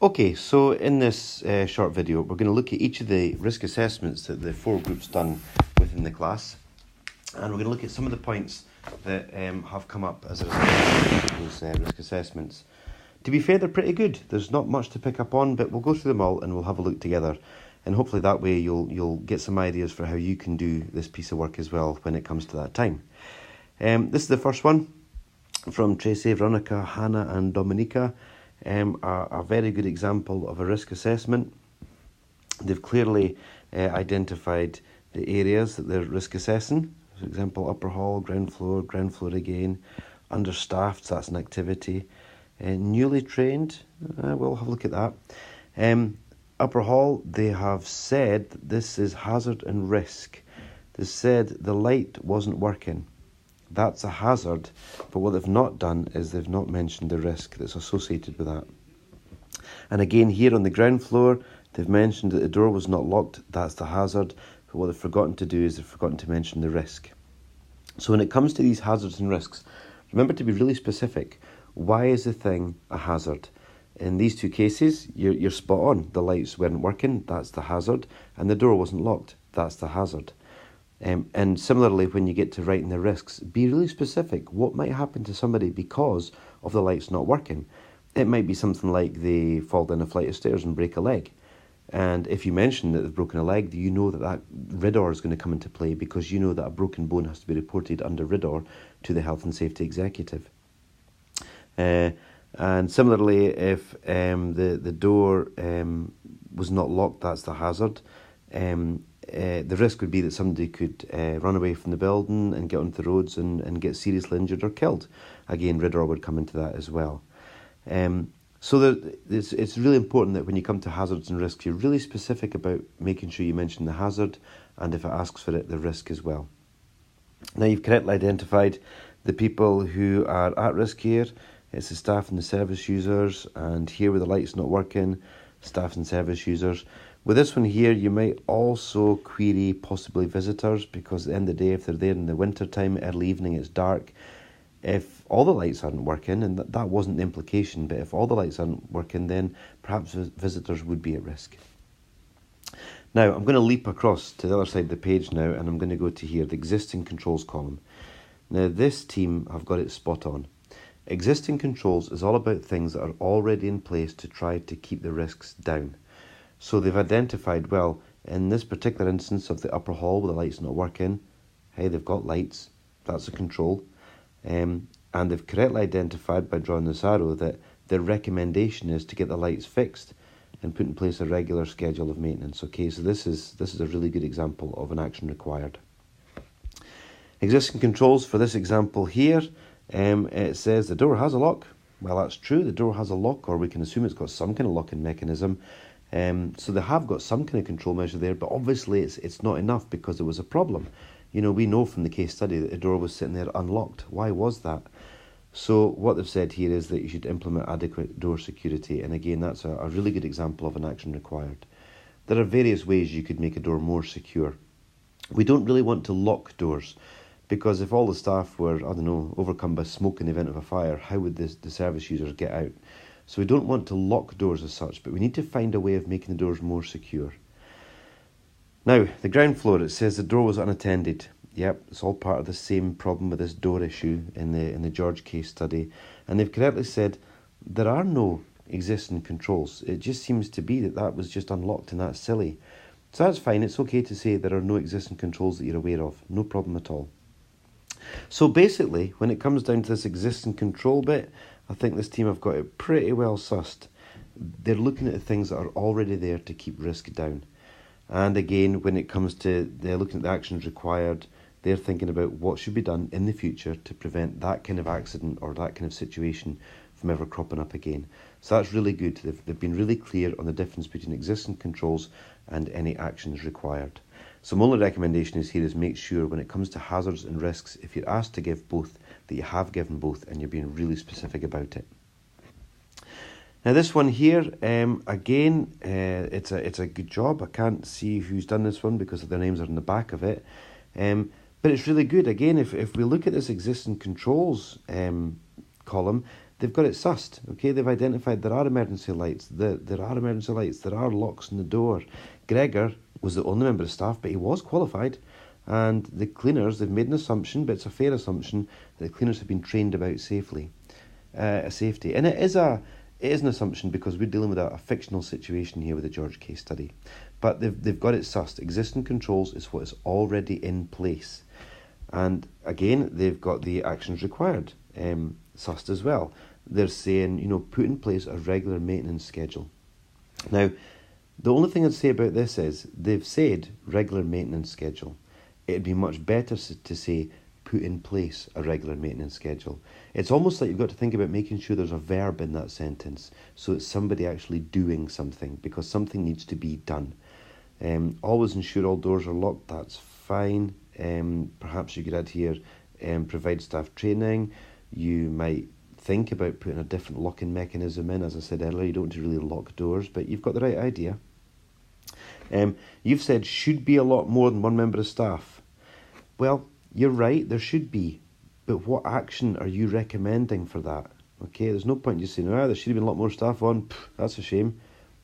Okay, so in this short video, we're going to look at each of the risk assessments that the four groups done within the class. And we're going to look at some of the points that have come up as a result of those risk assessments. To be fair, they're pretty good. There's not much to pick up on, but we'll go through them all and we'll have a look together. And hopefully that way you'll get some ideas for how you can do this piece of work as well when it comes to that time. This is the first one from Tracy, Veronica, Hannah and Dominica. A very good example of a risk assessment. They've clearly identified the areas that they're risk assessing. For example, upper hall, ground floor again, understaffed, so that's an activity. Newly trained, we'll have a look at that. Upper hall, they have said that this is hazard and risk. They said the light wasn't working. That's a hazard, but what they've not done is they've not mentioned the risk that's associated with that. And again, here on the ground floor, they've mentioned that the door was not locked. That's the hazard, but what they've forgotten to do is they've forgotten to mention the risk. So when it comes to these hazards and risks, remember to be really specific. Why is the thing a hazard? In these two cases, you're spot on. The lights weren't working, that's the hazard, and the door wasn't locked, that's the hazard. And similarly, when you get to writing the risks, be really specific. What might happen to somebody because of the lights not working? It might be something like they fall down a flight of stairs and break a leg. And if you mention that they've broken a leg, you know that RIDDOR is going to come into play because you know that a broken bone has to be reported under RIDDOR to the Health and Safety Executive. And similarly, if the door was not locked, that's the hazard. The risk would be that somebody could run away from the building and get onto the roads and get seriously injured or killed. Again, RIDDOR would come into that as well. So it's really important that when you come to hazards and risks, you're really specific about making sure you mention the hazard and if it asks for it, the risk as well. Now you've correctly identified the people who are at risk here. It's the staff and the service users, and here with the lights not working, staff and service users. With this one here, you might also query possibly visitors because at the end of the day, if they're there in the winter time, early evening, it's dark. If all the lights aren't working, and that wasn't the implication, but if all the lights aren't working, then perhaps visitors would be at risk. Now, I'm going to leap across to the other side of the page now, and I'm going to go to here, the existing controls column. Now, this team have got it spot on. Existing controls is all about things that are already in place to try to keep the risks down. So they've identified, well, in this particular instance of the upper hall where the light's not working, hey, they've got lights, that's a control. And they've correctly identified by drawing this arrow that their recommendation is to get the lights fixed and put in place a regular schedule of maintenance. Okay, so this is a really good example of an action required. Existing controls for this example here, it says the door has a lock. Well, that's true, the door has a lock, or we can assume it's got some kind of locking mechanism. So they have got some kind of control measure there, but obviously it's not enough because there was a problem. You know, we know from the case study that the door was sitting there unlocked. Why was that? So what they've said here is that you should implement adequate door security, and again, that's a really good example of an action required. There are various ways you could make a door more secure. We don't really want to lock doors, because if all the staff were, overcome by smoke in the event of a fire, how would the service users get out? So we don't want to lock doors as such, but we need to find a way of making the doors more secure. Now, the ground floor, it says the door was unattended. Yep, it's all part of the same problem with this door issue in the George case study. And they've correctly said there are no existing controls. It just seems to be that was just unlocked and that's silly. So that's fine. It's okay to say there are no existing controls that you're aware of. No problem at all. So basically, when it comes down to this existing control bit, I think this team have got it pretty well sussed. They're looking at the things that are already there to keep risk down. And again, when it comes to they're looking at the actions required, they're thinking about what should be done in the future to prevent that kind of accident or that kind of situation from ever cropping up again. So that's really good. They've been really clear on the difference between existing controls and any actions required. So my only recommendation is make sure when it comes to hazards and risks, if you're asked to give both, that you have given both and you're being really specific about it. Now this one here, again, it's a good job. I can't see who's done this one because their names are in the back of it. But it's really good. Again, if we look at this existing controls column, they've got it sussed, okay? They've identified there are emergency lights, there are emergency lights, there are locks on the door. Gregor was the only member of staff, but he was qualified. And the cleaners, they've made an assumption, but it's a fair assumption, that the cleaners have been trained about safety. And it is an assumption because we're dealing with a fictional situation here with the George case study. But they've got it sussed. Existing controls is what is already in place. And again, they've got the actions required sussed as well. They're saying, put in place a regular maintenance schedule. Now, the only thing I'd say about this is they've said regular maintenance schedule. It'd be much better to say put in place a regular maintenance schedule. It's almost like you've got to think about making sure there's a verb in that sentence, so it's somebody actually doing something, because something needs to be done. Always ensure all doors are locked, that's fine. Perhaps you could add here, provide staff training. You might think about putting a different locking mechanism in. As I said earlier, you don't want to really lock doors, but you've got the right idea. You've said should be a lot more than one member of staff. Well, you're right, there should be, but what action are you recommending for that? Okay, there's no point in just saying, there should have been a lot more staff on, that's a shame.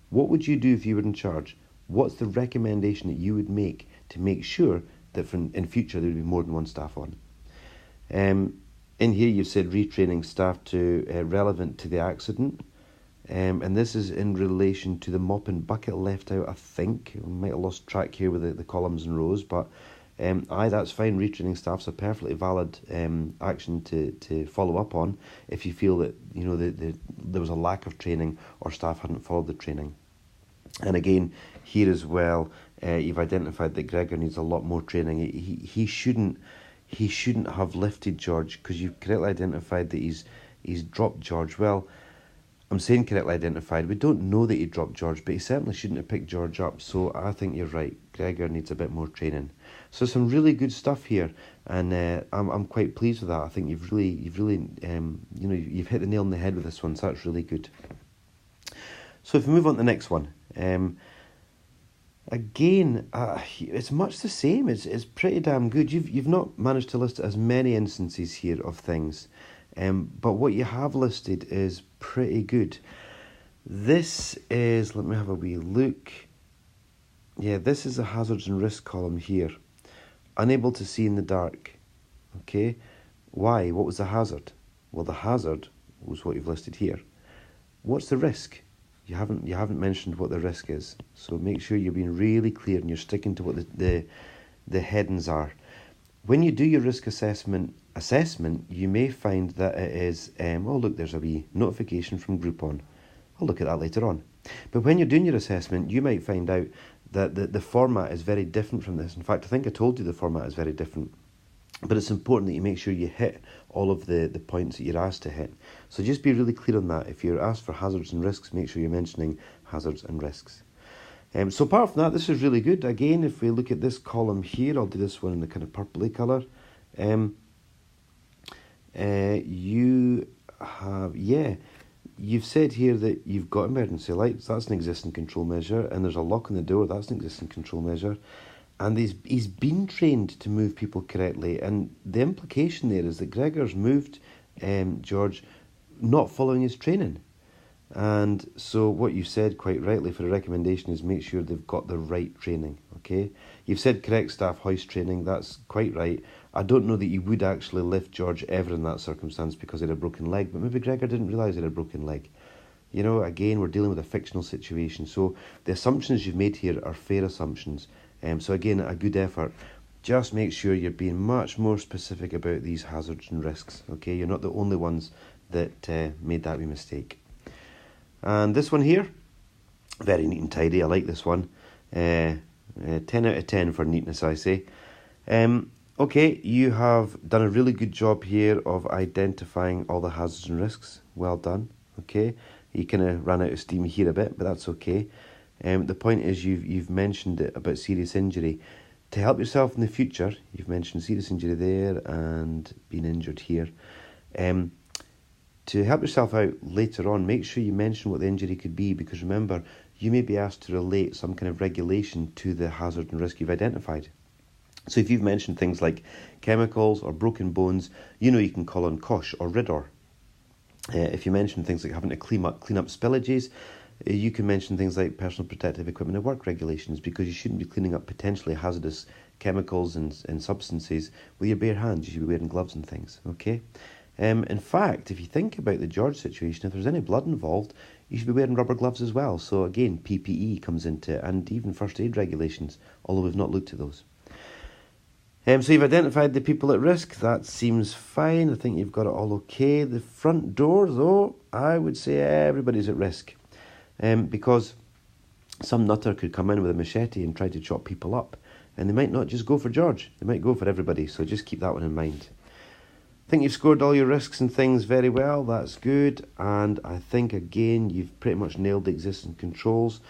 What would you do if you were in charge? What's the recommendation that you would make to make sure that in future there would be more than one staff on? In here you've said retraining staff to relevant to the accident. And this is in relation to the mop and bucket left out, I think. We might have lost track here with the columns and rows, but that's fine. Retraining staff's a perfectly valid action to follow up on if you feel that there was a lack of training or staff hadn't followed the training. And again, here as well, you've identified that Gregor needs a lot more training. He shouldn't have lifted George, because you've correctly identified that he's dropped George. Well, I'm saying correctly identified. We don't know that he dropped George, but he certainly shouldn't have picked George up. So I think you're right. Gregor needs a bit more training. So some really good stuff here, and I'm quite pleased with that. I think you've really you've hit the nail on the head with this one. So that's really good. So if we move on to the next one, again, it's much the same. It's pretty damn good. You've not managed to list as many instances here of things. But what you have listed is pretty good. This is, let me have a wee look. Yeah, this is the hazards and risk column here. Unable to see in the dark. Okay, why? What was the hazard? Well, the hazard was what you've listed here. What's the risk? You haven't mentioned what the risk is. So make sure you're being really clear and you're sticking to what the headings are. When you do your risk assessment, you may find that it is, oh look, there's a wee notification from Groupon. I'll look at that later on. But when you're doing your assessment, you might find out that the format is very different from this. In fact, I think I told you the format is very different. But it's important that you make sure you hit all of the points that you're asked to hit. So just be really clear on that. If you're asked for hazards and risks, make sure you're mentioning hazards and risks. So apart from that, this is really good. Again, if we look at this column here, I'll do this one in the kind of purpley colour. You have, you've said here that you've got emergency lights. That's an existing control measure. And there's a lock on the door. That's an existing control measure. And he's been trained to move people correctly. And the implication there is that Gregor's moved George not following his training. And so what you said quite rightly for a recommendation is make sure they've got the right training, okay? You've said correct staff hoist training, that's quite right. I don't know that you would actually lift George ever in that circumstance because he had a broken leg, but maybe Gregor didn't realise he had a broken leg. Again, we're dealing with a fictional situation, so the assumptions you've made here are fair assumptions. So again, a good effort. Just make sure you're being much more specific about these hazards and risks, okay? You're not the only ones that made that wee mistake. And this one here, very neat and tidy. I like this one. 10 out of 10 for neatness, I say. Okay, you have done a really good job here of identifying all the hazards and risks. Well done. Okay, you kind of ran out of steam here a bit, but that's okay. The point is you've mentioned it about serious injury. To help yourself in the future, you've mentioned serious injury there and being injured here. To help yourself out later on, make sure you mention what the injury could be, because remember, you may be asked to relate some kind of regulation to the hazard and risk you've identified. So if you've mentioned things like chemicals or broken bones, you can call on COSH or RIDDOR. If you mention things like having to clean up spillages, you can mention things like personal protective equipment at work regulations, because you shouldn't be cleaning up potentially hazardous chemicals and substances with your bare hands. You should be wearing gloves and things, okay? In fact, if you think about the George situation, if there's any blood involved, you should be wearing rubber gloves as well. So again, PPE comes into it, and even first aid regulations, although we've not looked at those. So you've identified the people at risk. That seems fine. I think you've got it all okay. The front door, though, I would say everybody's at risk. Because some nutter could come in with a machete and try to chop people up. And they might not just go for George. They might go for everybody. So just keep that one in mind. I think you've scored all your risks and things very well. That's good. And I think, again, you've pretty much nailed the existing controls.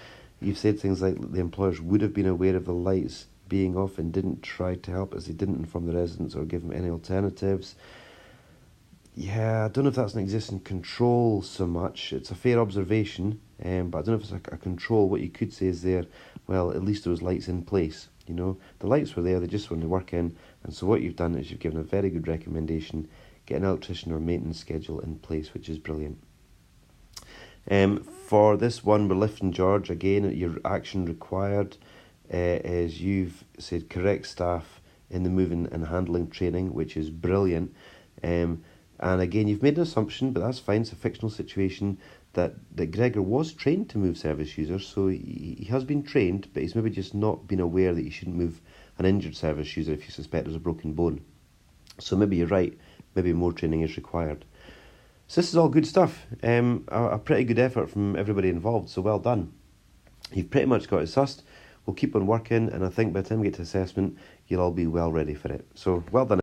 You've said things like the employers would have been aware of the lights being off and didn't try to help, as they didn't inform the residents or give them any alternatives. Yeah, I don't know if that's an existing control so much. It's a fair observation, but I don't know if it's a control. What you could say is there, well, at least there was lights in place. You know, the lights were there, they just wanted to work in, and so what you've done is you've given a very good recommendation: get an electrician or maintenance schedule in place, which is brilliant. For this one, we're lifting George. Again, your action required is you've said correct staff in the moving and handling training, which is brilliant. And again, you've made an assumption, but that's fine. It's a fictional situation that Gregor was trained to move service users, so he has been trained, but he's maybe just not been aware that you shouldn't move an injured service user if you suspect there's a broken bone. So maybe you're right. Maybe more training is required. So this is all good stuff. A pretty good effort from everybody involved, so well done. You've pretty much got it sussed. We'll keep on working, and I think by the time we get to assessment, you'll all be well ready for it. So well done.